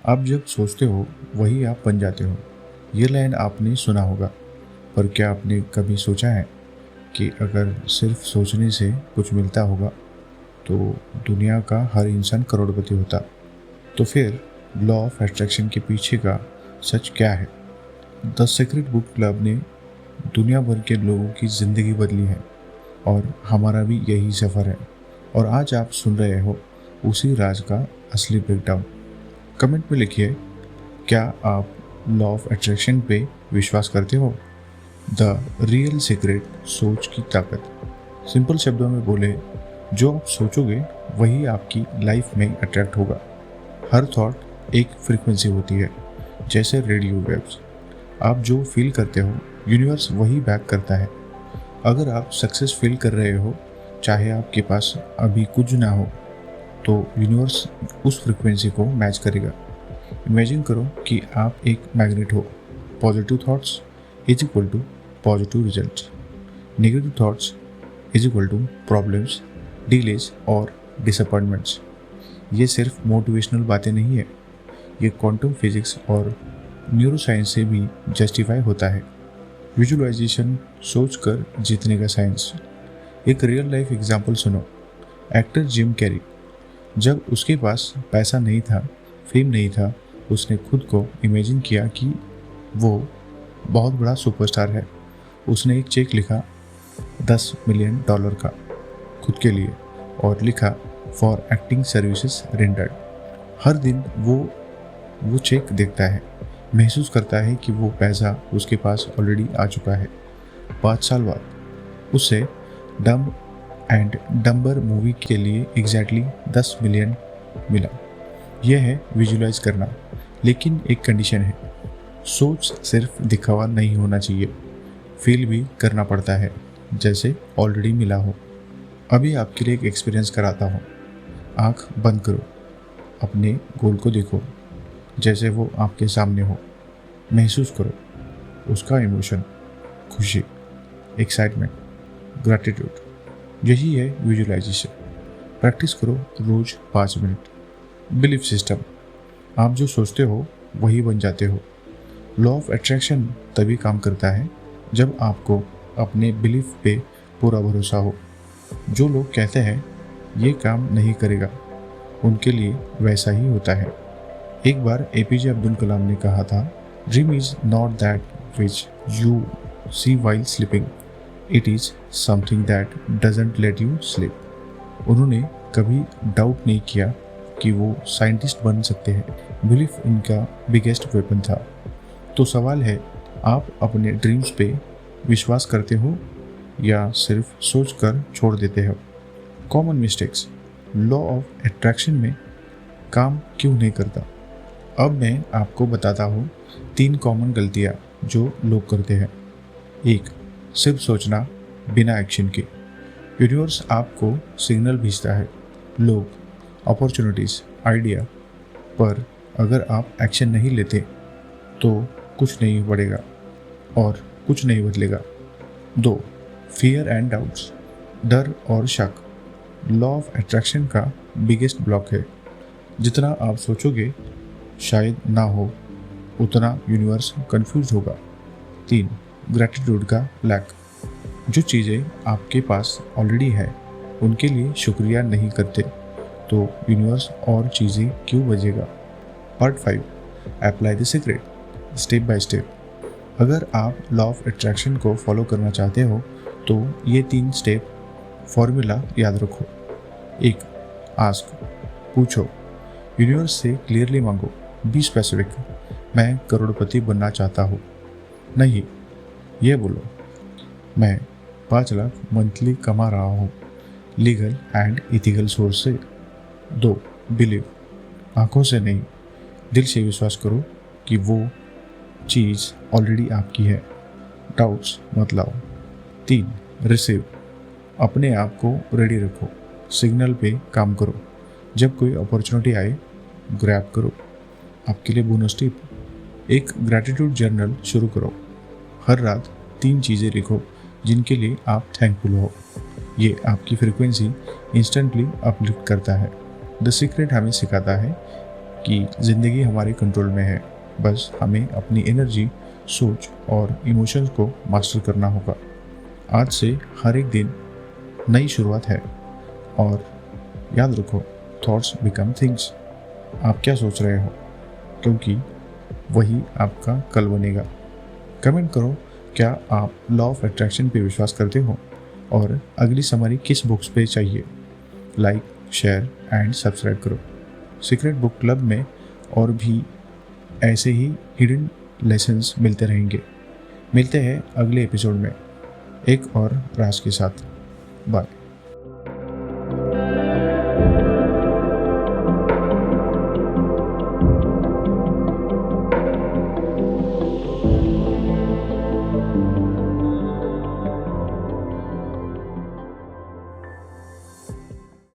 आप जब सोचते हो वही आप बन जाते हो। ये लाइन आपने सुना होगा, पर क्या आपने कभी सोचा है कि अगर सिर्फ सोचने से कुछ मिलता होगा तो दुनिया का हर इंसान करोड़पति होता। तो फिर लॉ ऑफ अट्रैक्शन के पीछे का सच क्या है? द सीक्रेट बुक क्लब ने दुनिया भर के लोगों की ज़िंदगी बदली है और हमारा भी यही सफ़र है। और आज आप सुन रहे हो उसी राज का असली ब्रेकडाउन। कमेंट में लिखिए, क्या आप लॉ ऑफ अट्रैक्शन पे विश्वास करते हो? द रियल सीक्रेट, सोच की ताकत। सिंपल शब्दों में बोले, जो आप सोचोगे वही आपकी लाइफ में अट्रैक्ट होगा। हर थॉट एक फ्रीक्वेंसी होती है, जैसे रेडियो वेव्स। आप जो फील करते हो यूनिवर्स वही बैक करता है। अगर आप सक्सेस फील कर रहे हो, चाहे आपके पास अभी कुछ ना हो, तो यूनिवर्स उस फ्रीक्वेंसी को मैच करेगा। इमेजिन करो कि आप एक मैग्नेट हो। Positive thoughts is equal to positive results, negative thoughts is equal to problems, delays और डिसअपॉइंटमेंट्स। ये सिर्फ मोटिवेशनल बातें नहीं है, ये क्वांटम फिजिक्स और न्यूरोसाइंस से भी जस्टिफाई होता है। विजुअलाइजेशन, सोचकर जीतने का साइंस। एक रियल लाइफ एग्जांपल सुनो। एक्टर जिम कैरी, जब उसके पास पैसा नहीं था, फेम नहीं था, उसने खुद को इमेजिन किया कि वो बहुत बड़ा सुपरस्टार है। उसने एक चेक लिखा $10 मिलियन का खुद के लिए और लिखा फॉर एक्टिंग सर्विसेज रेंडर्ड। हर दिन वो चेक देखता है, महसूस करता है कि वो पैसा उसके पास ऑलरेडी आ चुका है। 5 साल बाद उसे डम्ब एंड डम्बर मूवी के लिए एग्जैक्टली 10 मिलियन मिला। यह है विजुलाइज करना, लेकिन एक कंडीशन है। सोच सिर्फ दिखावा नहीं होना चाहिए, फील भी करना पड़ता है, जैसे ऑलरेडी मिला हो। अभी आपके लिए एक एक्सपीरियंस कराता हूँ। आँख बंद करो, अपने गोल को देखो जैसे वो आपके सामने हो। महसूस करो उसका इमोशन, खुशी, एक्साइटमेंट, ग्रैटिट्यूड। यही है विजुअलाइजेशन। प्रैक्टिस करो रोज 5 मिनट। बिलीफ सिस्टम, आप जो सोचते हो वही बन जाते हो। लॉ ऑफ अट्रैक्शन तभी काम करता है जब आपको अपने बिलीफ पे पूरा भरोसा हो। जो लोग कहते हैं ये काम नहीं करेगा, उनके लिए वैसा ही होता है। एक बार एपीजे अब्दुल कलाम ने कहा था, dream is not that which you see while sleeping, it is something that doesn't let you sleep. उन्होंने कभी डाउट नहीं किया कि वो साइंटिस्ट बन सकते हैं। बिलीफ उनका बिगेस्ट वेपन था। तो सवाल है, आप अपने ड्रीम्स पे विश्वास करते हो या सिर्फ सोचकर छोड़ देते हो? Common mistakes law of attraction में काम क्यों नहीं करता? अब मैं आपको बताता हूँ 3 कॉमन गलतियाँ जो लोग करते हैं। 1, सिर्फ सोचना बिना एक्शन के। यूनिवर्स आपको सिग्नल भेजता है, लोग, अपॉर्चुनिटीज़, आइडिया, पर अगर आप एक्शन नहीं लेते तो कुछ नहीं बढ़ेगा और कुछ नहीं बदलेगा। 2, फियर एंड डाउट्स, डर और शक लॉ ऑफ अट्रैक्शन का बिगेस्ट ब्लॉक है। जितना आप सोचोगे शायद ना हो, उतना यूनिवर्स कंफ्यूज होगा। 3, ग्रैटिट्यूड का लैक, जो चीज़ें आपके पास ऑलरेडी है उनके लिए शुक्रिया नहीं करते तो यूनिवर्स और चीज़ें क्यों भेजेगा। Part 5, apply the secret, step by step. अगर आप लॉ ऑफ अट्रैक्शन को फॉलो करना चाहते हो तो ये 3 स्टेप फॉर्मूला याद रखो। 1, आस्क, पूछो। यूनिवर्स से क्लियरली मांगो, बी स्पेसिफिक। मैं करोड़पति बनना चाहता हूँ। नहीं, ये बोलो, मैं 5 लाख मंथली कमा रहा हूँ, लीगल एंड इथिकल सोर्स से। 2, बिलीव, आंखों से नहीं, दिल से विश्वास करो कि वो चीज़ ऑलरेडी आपकी है। डाउट्स मत लाओ। 3, रिसीव, अपने आप को रेडी रखो, सिग्नल पे काम करो। जब कोई अपॉर्चुनिटी आए, ग्रैब करो। आपके लिए बोनस टिप, एक ग्रैटिट्यूड जर्नल शुरू करो। हर रात 3 चीज़ें लिखो जिनके लिए आप थैंकफुल हो। ये आपकी फ्रीक्वेंसी इंस्टेंटली अपलिफ्ट करता है। द सीक्रेट हमें सिखाता है कि ज़िंदगी हमारे कंट्रोल में है, बस हमें अपनी एनर्जी, सोच और इमोशंस को मास्टर करना होगा। आज से हर एक दिन नई शुरुआत है और याद रखो, थॉट्स बिकम थिंग्स। आप क्या सोच रहे हो, क्योंकि वही आपका कल बनेगा। कमेंट करो, क्या आप लॉ ऑफ अट्रैक्शन पे विश्वास करते हो और अगली समरी किस बुक्स पे चाहिए। लाइक, शेयर एंड सब्सक्राइब करो। सीक्रेट बुक क्लब में और भी ऐसे ही हिडन लेसन्स मिलते रहेंगे। मिलते हैं अगले एपिसोड में एक और राज के साथ। बाय।